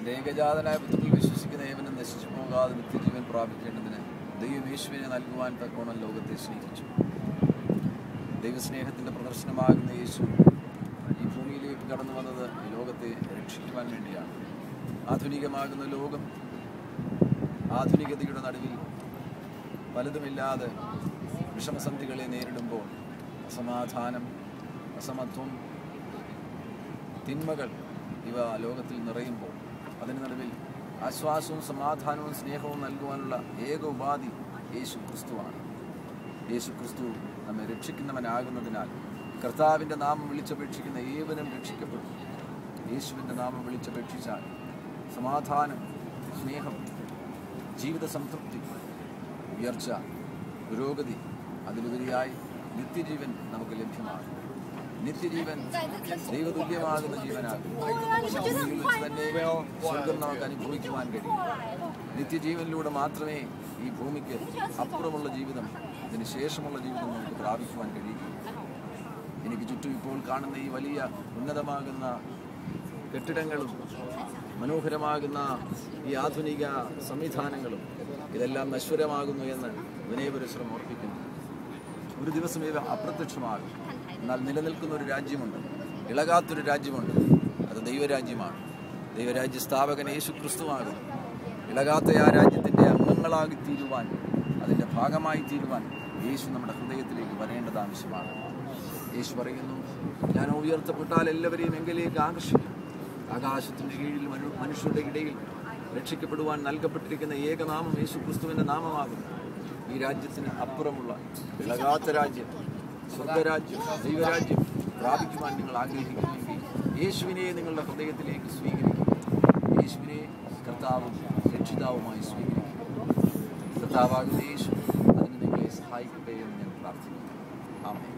തൻ്റെ ഏകജാതനായ പുത്രനിൽ വിശ്വസിക്കുന്ന ഏവനും നശിച്ചു പോകാതെ നിത്യജീവൻ പ്രാപിക്കേണ്ടതിന് ദൈവം യേശുവിനെ നൽകുവാൻ തക്കോണം ലോകത്തെ സ്നേഹിച്ചു. ദൈവസ്നേഹത്തിൻ്റെ പ്രദർശനമാകുന്ന യേശു ഈ ഭൂമിയിലേക്ക് കടന്നു വന്നത് ഈ ലോകത്തെ രക്ഷിക്കുവാൻ വേണ്ടിയാണ്. ആധുനികമാകുന്ന ലോകം ആധുനികതയുടെ നടുവിൽ പലതുമില്ലാതെ വിഷമസന്ധികളെ നേരിടുമ്പോൾ അസമാധാനം, അസമത്വം, തിന്മകൾ ഇവ ലോകത്തിൽ നിറയുമ്പോൾ അതിന് നടുവിൽ ആശ്വാസവും സമാധാനവും സ്നേഹവും നൽകുവാനുള്ള ഏക ഉപാധി യേശു ക്രിസ്തുവാണ്. യേശു ക്രിസ്തു നമ്മെ രക്ഷിക്കുന്നവനാകുന്നതിനാൽ കർത്താവിൻ്റെ നാമം വിളിച്ചപേക്ഷിക്കുന്ന ഏവനും രക്ഷിക്കപ്പെടും. യേശുവിൻ്റെ നാമം വിളിച്ചപേക്ഷിച്ചാൽ സമാധാനം, സ്നേഹം, ജീവിത സംതൃപ്തി, ഉയർച്ച, പുരോഗതി, അതിലുപരിയായി നിത്യജീവൻ നമുക്ക് ലഭ്യമാകും. നിത്യജീവൻ ദൈവതുല്യമാകുന്ന ജീവനാകും. ഭൂമിയിൽ വെച്ച് തന്നെ സ്വർഗം നമുക്ക് അനുഭവിക്കുവാൻ കഴിയും. നിത്യജീവനിലൂടെ മാത്രമേ ഈ ഭൂമിക്ക് അപ്പുറമുള്ള ജീവിതം, ഇതിന് ശേഷമുള്ള ജീവിതം നമുക്ക് പ്രാപിക്കുവാൻ കഴിയും. എനിക്ക് ചുറ്റും ഇപ്പോൾ കാണുന്ന ഈ വലിയ ഉന്നതമാകുന്ന കെട്ടിടങ്ങളും മനോഹരമാകുന്ന ഈ ആധുനിക സംവിധാനങ്ങളും ഇതെല്ലാം നശ്വരമാകുന്നു എന്ന് വിനയപരിശ്രമം ഓർപ്പിക്കുന്നു. ഒരു ദിവസം ഇവ അപ്രത്യക്ഷമാകും. എന്നാൽ നിലനിൽക്കുന്ന ഒരു രാജ്യമുണ്ട്, ഇളകാത്തൊരു രാജ്യമുണ്ട്. അത് ദൈവരാജ്യമാണ്. ദൈവരാജ്യ സ്ഥാപകൻ യേശു ക്രിസ്തുവാകുന്നു. ഇളകാത്ത ആ രാജ്യത്തിൻ്റെ അംഗങ്ങളായി തീരുവാൻ, അതിൻ്റെ ഭാഗമായി തീരുവാൻ യേശു നമ്മുടെ ഹൃദയത്തിലേക്ക് വരേണ്ടത് ആവശ്യമാണ്. യേശു പറയുന്നു, ഞാൻ ഉയർത്തപ്പെട്ടാൽ എല്ലാവരെയും എങ്കിലേക്ക് ആകർഷിക്കും. ആകാശത്തിൻ്റെ കീഴിൽ മനുഷ്യരുടെ ഇടയിൽ രക്ഷിക്കപ്പെടുവാൻ നൽകപ്പെട്ടിരിക്കുന്ന ഏകനാമം യേശു ക്രിസ്തുവിൻ്റെ നാമമാകുന്നു. ഈ രാജ്യത്തിന് അപ്പുറമുള്ള ഇളകാത്ത രാജ്യം, സ്വർഗരാജ്യം, ദൈവരാജ്യം പ്രാപിക്കുവാൻ നിങ്ങൾ ആഗ്രഹിക്കുമെങ്കിൽ യേശുവിനെ നിങ്ങളുടെ ഹൃദയത്തിലേക്ക് സ്വീകരിക്കുക. യേശുവിനെ കർത്താവും രക്ഷിതാവുമായി സ്വീകരിക്കുക. കർത്താവാകുന്ന യേശു അതിന് നിങ്ങളെ സഹായിക്കട്ടെ എന്ന് ഞാൻ പ്രാർത്ഥിക്കുന്നു. ആമേൻ.